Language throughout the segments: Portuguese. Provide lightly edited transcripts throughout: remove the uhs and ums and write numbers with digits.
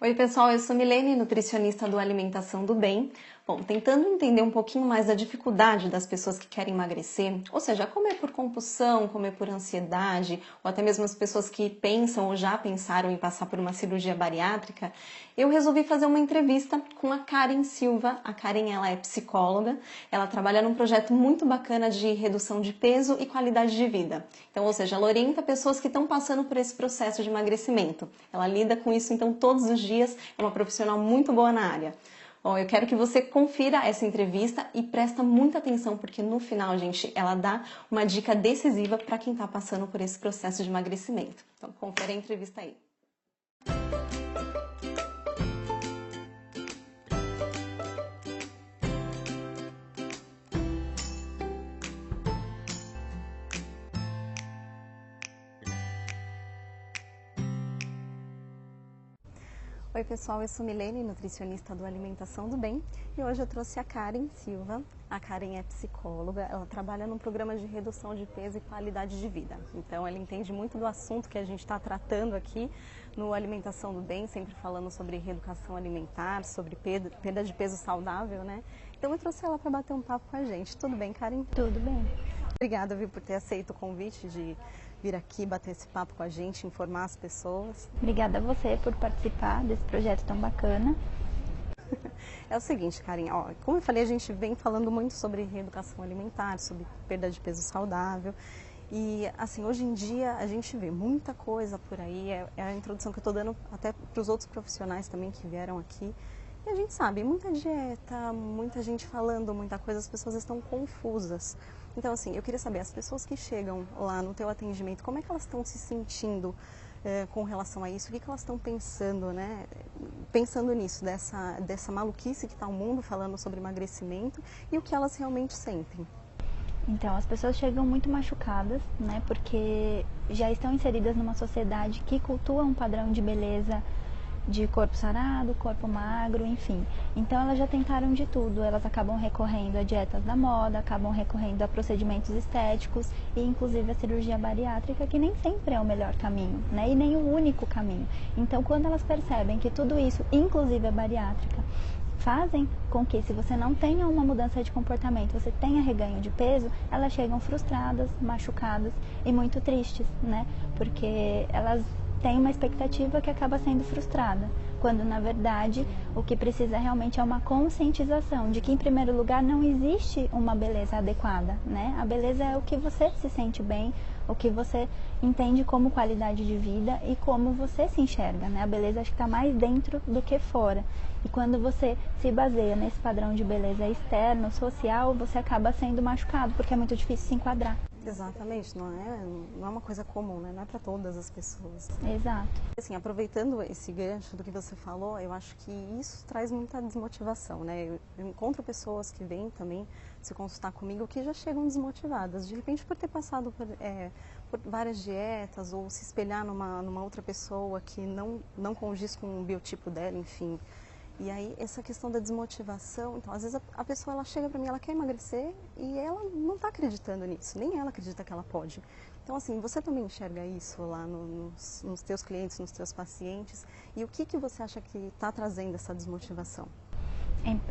Oi pessoal, eu sou Milene, nutricionista do Alimentação do Bem. Bom, tentando entender um pouquinho mais da dificuldade das pessoas que querem emagrecer, ou seja, comer por compulsão, comer por ansiedade, ou até mesmo as pessoas que pensam ou já pensaram em passar por uma cirurgia bariátrica, eu resolvi fazer uma entrevista com a Karen Silva. A Karen, ela é psicóloga, ela trabalha num projeto muito bacana de redução de peso e qualidade de vida. Então, ou seja, ela orienta pessoas que estão passando por esse processo de emagrecimento. Ela lida com isso, então, todos os dias, é uma profissional muito boa na área. Bom, eu quero que você confira essa entrevista e presta muita atenção, porque no final, gente, ela dá uma dica decisiva para quem está passando por esse processo de emagrecimento. Então, confere a entrevista aí. Oi pessoal, eu sou Milene, nutricionista do Alimentação do Bem, e hoje eu trouxe a Karen Silva. A Karen é psicóloga, ela trabalha num programa de redução de peso e qualidade de vida. Então ela entende muito do assunto que a gente está tratando aqui no Alimentação do Bem, sempre falando sobre reeducação alimentar, sobre perda de peso saudável, né? Então eu trouxe ela para bater um papo com a gente. Tudo bem, Karen? Tudo bem. Obrigada, viu, por ter aceito o convite de vir aqui bater esse papo com a gente, informar as pessoas. Obrigada a você por participar desse projeto tão bacana. É o seguinte, Karen, ó, como eu falei, a gente vem falando muito sobre reeducação alimentar, sobre perda de peso saudável. E, assim, hoje em dia a gente vê muita coisa por aí, é a introdução que eu estou dando até para os outros profissionais também que vieram aqui. E a gente sabe, muita dieta, muita gente falando muita coisa, as pessoas estão confusas. Então, assim, eu queria saber, as pessoas que chegam lá no teu atendimento, como é que elas estão se sentindo com relação a isso? O que elas estão pensando, né? Pensando nisso, dessa maluquice que está o mundo falando sobre emagrecimento e o que elas realmente sentem. Então, as pessoas chegam muito machucadas, né? Porque já estão inseridas numa sociedade que cultua um padrão de beleza de corpo sarado, corpo magro, enfim. Então elas já tentaram de tudo, elas acabam recorrendo a dietas da moda, acabam recorrendo a procedimentos estéticos e inclusive a cirurgia bariátrica, que nem sempre é o melhor caminho, né? E nem o único caminho. Então quando elas percebem que tudo isso, inclusive a bariátrica, fazem com que, se você não tenha uma mudança de comportamento, você tenha reganho de peso, elas chegam frustradas, machucadas e muito tristes, né? Porque elas tem uma expectativa que acaba sendo frustrada, quando na verdade o que precisa realmente é uma conscientização de que, em primeiro lugar, não existe uma beleza adequada, né? A beleza é o que você se sente bem, o que você entende como qualidade de vida e como você se enxerga, né? A beleza acho que está mais dentro do que fora. E quando você se baseia nesse padrão de beleza externo, social, você acaba sendo machucado, porque é muito difícil se enquadrar. Exatamente, não é uma coisa comum, né? Não é para todas as pessoas. Exato. Assim, aproveitando esse gancho do que você falou, eu acho que isso traz muita desmotivação, né? Eu encontro pessoas que vêm também se consultar comigo que já chegam desmotivadas, de repente por ter passado por várias dietas ou se espelhar numa outra pessoa que não condiz com o biotipo dela, enfim. E aí, essa questão da desmotivação, então, às vezes a pessoa ela chega para mim, ela quer emagrecer e ela não está acreditando nisso, nem ela acredita que ela pode. Então, assim, você também enxerga isso lá nos teus clientes, nos teus pacientes, e o que você acha que está trazendo essa desmotivação?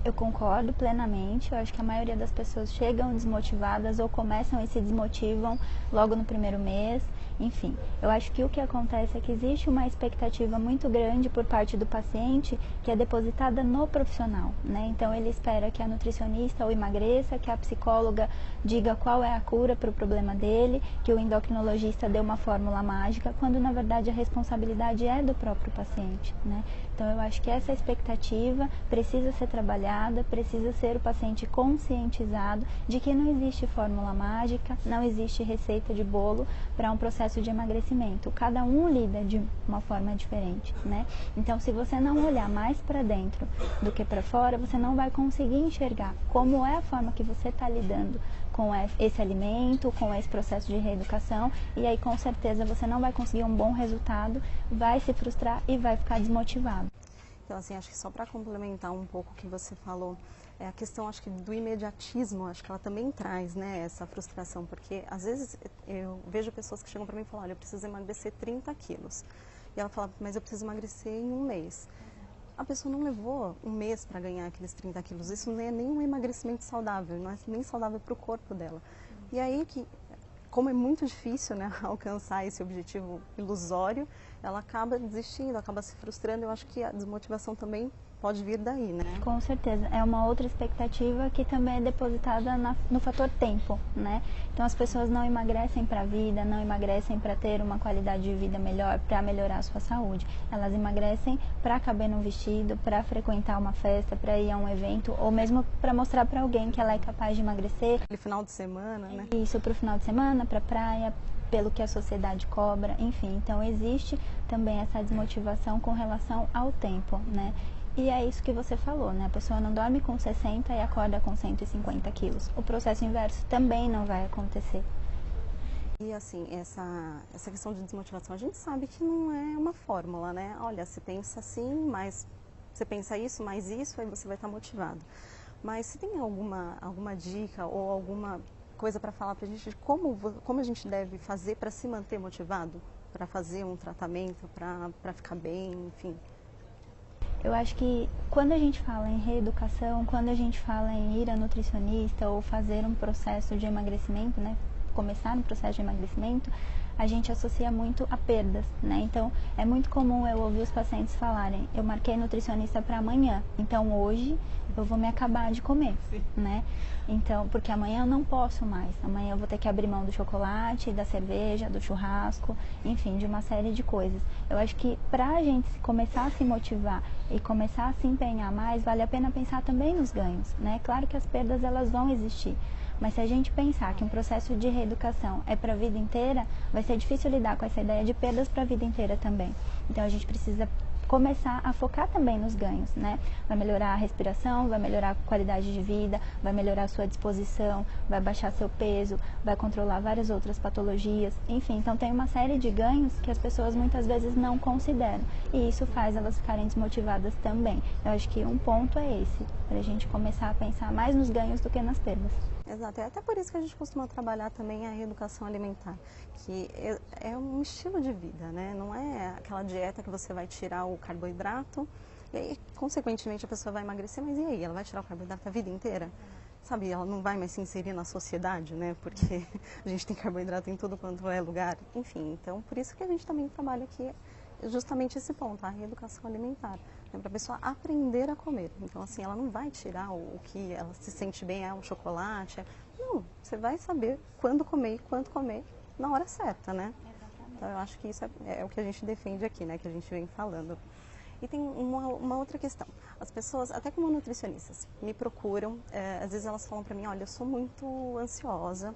Eu concordo plenamente, eu acho que a maioria das pessoas chegam desmotivadas ou começam e se desmotivam logo no primeiro mês, enfim. Eu acho que o que acontece é que existe uma expectativa muito grande por parte do paciente que é depositada no profissional, né? Então ele espera que a nutricionista o emagreça, que a psicóloga diga qual é a cura para o problema dele, que o endocrinologista dê uma fórmula mágica, quando na verdade a responsabilidade é do próprio paciente, né? Então eu acho que essa expectativa precisa ser trabalhada, precisa ser o paciente conscientizado de que não existe fórmula mágica, não existe receita de bolo para um processo de emagrecimento. Cada um lida de uma forma diferente, né? Então, se você não olhar mais para dentro do que para fora, você não vai conseguir enxergar como é a forma que você está lidando com esse alimento, com esse processo de reeducação, e aí com certeza você não vai conseguir um bom resultado, vai se frustrar e vai ficar desmotivado. Então, assim, acho que só para complementar um pouco o que você falou, a questão, acho que do imediatismo, acho que ela também traz, né, essa frustração, porque às vezes eu vejo pessoas que chegam para mim e falam, olha, eu preciso emagrecer 30 quilos. E ela fala, mas eu preciso emagrecer em um mês. a pessoa não levou um mês para ganhar aqueles 30 quilos. Isso não é nem um emagrecimento saudável, não é nem saudável para o corpo dela. E aí, como é muito difícil, né, alcançar esse objetivo ilusório, ela acaba desistindo, acaba se frustrando. Eu acho que a desmotivação também pode vir daí, né? Com certeza. É uma outra expectativa que também é depositada no fator tempo, né? Então as pessoas não emagrecem para a vida, não emagrecem para ter uma qualidade de vida melhor, para melhorar a sua saúde. Elas emagrecem para caber num vestido, para frequentar uma festa, para ir a um evento, ou mesmo para mostrar para alguém que ela é capaz de emagrecer. Aquele final de semana, né? Isso, para o final de semana, para a praia, pelo que a sociedade cobra, enfim. Então existe também essa desmotivação com relação ao tempo, né? E é isso que você falou, né? A pessoa não dorme com 60 e acorda com 150 quilos. O processo inverso também não vai acontecer. E assim, essa questão de desmotivação, a gente sabe que não é uma fórmula, né? Olha, você pensa assim, mas você pensa isso, mais isso, aí você vai estar motivado. Mas se tem alguma dica ou alguma coisa para falar para a gente de como a gente deve fazer para se manter motivado, para fazer um tratamento, para ficar bem, enfim? Eu acho que quando a gente fala em reeducação, quando a gente fala em ir a nutricionista ou fazer um processo de emagrecimento, né, começar um processo de emagrecimento, a gente associa muito a perdas, né? Então, é muito comum eu ouvir os pacientes falarem, eu marquei nutricionista para amanhã, então hoje eu vou me acabar de comer, né? Então, porque amanhã eu não posso mais, amanhã eu vou ter que abrir mão do chocolate, da cerveja, do churrasco, enfim, de uma série de coisas. Eu acho que pra gente começar a se motivar e começar a se empenhar mais, vale a pena pensar também nos ganhos, né? Claro que as perdas elas vão existir, mas se a gente pensar que um processo de reeducação é para a vida inteira, vai ser difícil lidar com essa ideia de perdas para a vida inteira também. Então a gente precisa começar a focar também nos ganhos, né? Vai melhorar a respiração, vai melhorar a qualidade de vida, vai melhorar a sua disposição, vai baixar seu peso, vai controlar várias outras patologias, enfim. Então tem uma série de ganhos que as pessoas muitas vezes não consideram e isso faz elas ficarem desmotivadas também. Eu acho que um ponto é esse, para a gente começar a pensar mais nos ganhos do que nas perdas. Exato, é até por isso que a gente costuma trabalhar também a reeducação alimentar, que é um estilo de vida, né? Não é aquela dieta que você vai tirar o carboidrato e aí, consequentemente, a pessoa vai emagrecer, mas e aí? Ela vai tirar o carboidrato a vida inteira? Sabe, ela não vai mais se inserir na sociedade, né? Porque a gente tem carboidrato em tudo quanto é lugar. Enfim, então, por isso que a gente também trabalha aqui justamente esse ponto, a reeducação alimentar, né, para a pessoa aprender a comer. Então, assim, ela não vai tirar o que ela se sente bem, um chocolate. Não, você vai saber quando comer e quanto comer na hora certa, né? Exatamente. Então, eu acho que isso é o que a gente defende aqui, né, que a gente vem falando. E tem uma outra questão. As pessoas, até como nutricionistas, me procuram, às vezes elas falam para mim, olha, eu sou muito ansiosa,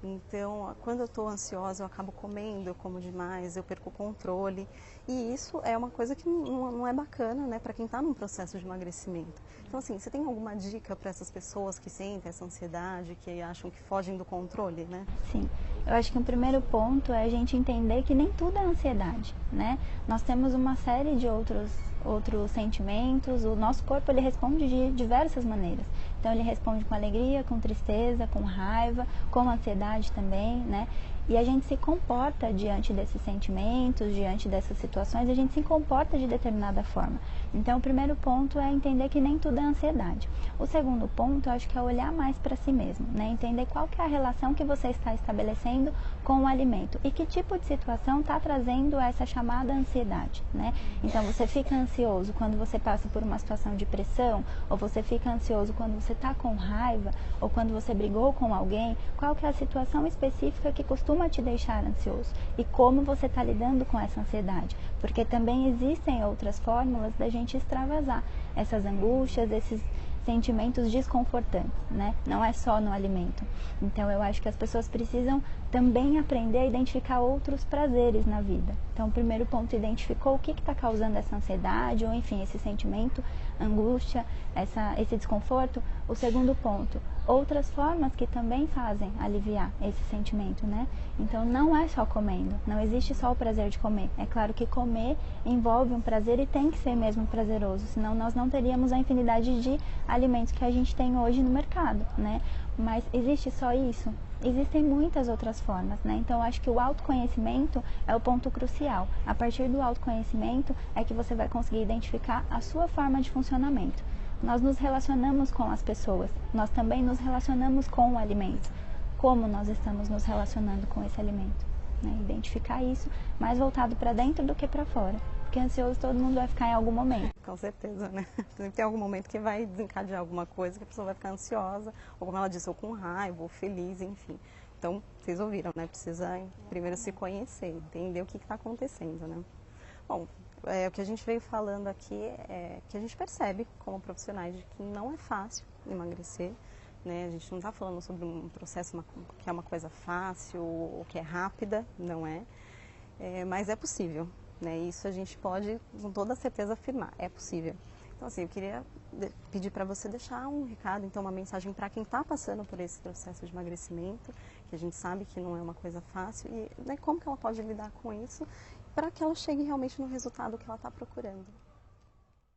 então, quando eu estou ansiosa, eu acabo comendo, eu como demais, eu perco o controle. E isso é uma coisa que não é bacana, né, para quem está num processo de emagrecimento. Então, assim, você tem alguma dica para essas pessoas que sentem essa ansiedade, que acham que fogem do controle, né? Sim, eu acho que um primeiro ponto é a gente entender que nem tudo é ansiedade, né? Nós temos uma série de outros sentimentos, o nosso corpo ele responde de diversas maneiras. Então ele responde com alegria, com tristeza, com raiva, com ansiedade também, né? E a gente se comporta diante desses sentimentos, diante dessas situações, a gente se comporta de determinada forma. Então o primeiro ponto é entender que nem tudo é ansiedade. O segundo ponto, eu acho que é olhar mais para si mesmo, né? Entender qual que é a relação que você está estabelecendo com o alimento e que tipo de situação está trazendo essa chamada ansiedade, né? Então você fica ansioso quando você passa por uma situação de pressão, ou você fica ansioso quando você está com raiva, ou quando você brigou com alguém, qual que é a situação específica que costuma te deixar ansioso e como você está lidando com essa ansiedade, porque também existem outras fórmulas da gente extravasar essas angústias, esses sentimentos desconfortantes, né? Não é só no alimento. Então eu acho que as pessoas precisam também aprender a identificar outros prazeres na vida. Então o primeiro ponto, identificou o que está causando essa ansiedade, ou enfim, esse sentimento, angústia, esse desconforto. O segundo ponto, outras formas que também fazem aliviar esse sentimento, né? Então não é só comendo, não existe só o prazer de comer. É claro que comer envolve um prazer e tem que ser mesmo prazeroso, senão nós não teríamos a infinidade de alimentos que a gente tem hoje no mercado, né? Mas existe só isso? Existem muitas outras formas, né? Então, eu acho que o autoconhecimento é o ponto crucial. A partir do autoconhecimento é que você vai conseguir identificar a sua forma de funcionamento. Nós nos relacionamos com as pessoas, nós também nos relacionamos com o alimento. Como nós estamos nos relacionando com esse alimento? Né? Identificar isso mais voltado para dentro do que para fora. Porque ansioso todo mundo vai ficar em algum momento. Com certeza, né? Tem algum momento que vai desencadear alguma coisa que a pessoa vai ficar ansiosa, ou como ela disse, ou com raiva, ou feliz, enfim. Então, vocês ouviram, né? Precisa primeiro se conhecer, entender o que está acontecendo, né? Bom, o que a gente veio falando aqui é que a gente percebe, como profissionais, de que não é fácil emagrecer, né? A gente não está falando sobre um processo que é uma coisa fácil ou que é rápida, não é, mas é possível. Né? Isso a gente pode, com toda certeza, afirmar, é possível. Então, assim, eu queria pedir para você deixar um recado, então, uma mensagem para quem está passando por esse processo de emagrecimento, que a gente sabe que não é uma coisa fácil, e né, como que ela pode lidar com isso, para que ela chegue realmente no resultado que ela está procurando.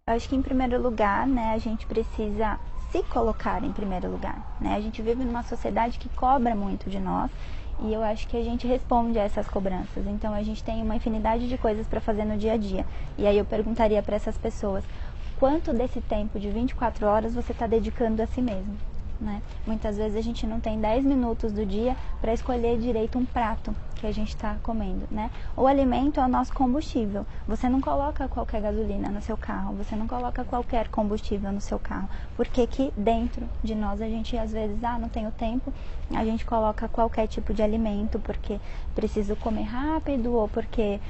Eu acho que, em primeiro lugar, né, a gente precisa se colocar em primeiro lugar. Né? A gente vive numa sociedade que cobra muito de nós, e eu acho que a gente responde a essas cobranças. Então, a gente tem uma infinidade de coisas para fazer no dia a dia. E aí eu perguntaria para essas pessoas, quanto desse tempo de 24 horas você está dedicando a si mesmo? Né? Muitas vezes a gente não tem 10 minutos do dia para escolher direito um prato que a gente está comendo, né? O alimento é o nosso combustível. Você não coloca qualquer gasolina no seu carro, você não coloca qualquer combustível no seu carro. Porque que dentro de nós a gente às vezes, não tenho tempo, a gente coloca qualquer tipo de alimento porque preciso comer rápido ou porque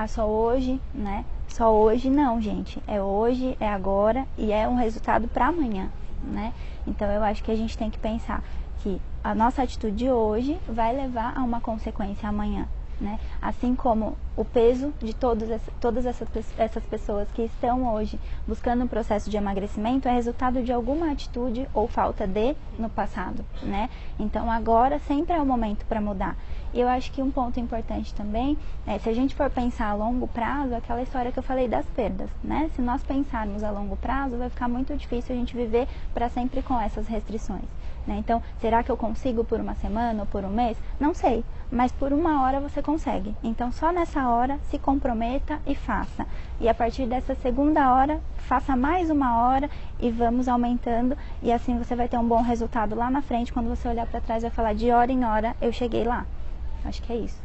só hoje, né? Só hoje não, gente. É hoje, é agora e é um resultado para amanhã. Né? Então eu acho que a gente tem que pensar que a nossa atitude hoje vai levar a uma consequência amanhã, né? Assim como o peso de todas essas pessoas que estão hoje buscando um processo de emagrecimento é resultado de alguma atitude ou falta de no passado, né? Então agora sempre é o momento para mudar. E eu acho que um ponto importante também é, se a gente for pensar a longo prazo, aquela história que eu falei das perdas, né? Se nós pensarmos a longo prazo, vai ficar muito difícil a gente viver para sempre com essas restrições. Né? Então, será que eu consigo por uma semana ou por um mês? Não sei, mas por uma hora você consegue. Então, só nessa hora se comprometa e faça. E a partir dessa segunda hora, faça mais uma hora e vamos aumentando. E assim você vai ter um bom resultado lá na frente. Quando você olhar para trás, vai falar de hora em hora, eu cheguei lá. Acho que é isso.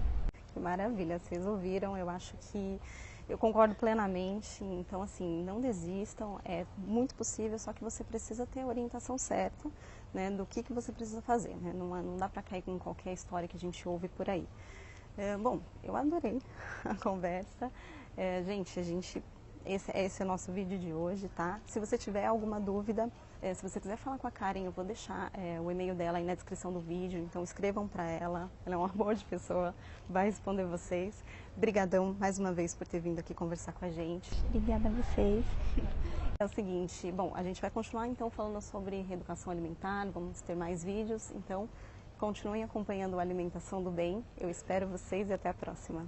Que maravilha, vocês ouviram, eu acho que eu concordo plenamente, então assim, não desistam, é muito possível, só que você precisa ter a orientação certa, né, do que você precisa fazer, né, não dá para cair com qualquer história que a gente ouve por aí. Bom, eu adorei a conversa, gente, esse é o nosso vídeo de hoje, tá? Se você tiver alguma dúvida, se você quiser falar com a Karen, eu vou deixar o e-mail dela aí na descrição do vídeo, então escrevam para ela, ela é um amor de pessoa, vai responder vocês. Brigadão mais uma vez por ter vindo aqui conversar com a gente. Obrigada a vocês. É o seguinte, bom, a gente vai continuar então falando sobre reeducação alimentar, vamos ter mais vídeos, então continuem acompanhando a Alimentação do Bem, eu espero vocês e até a próxima.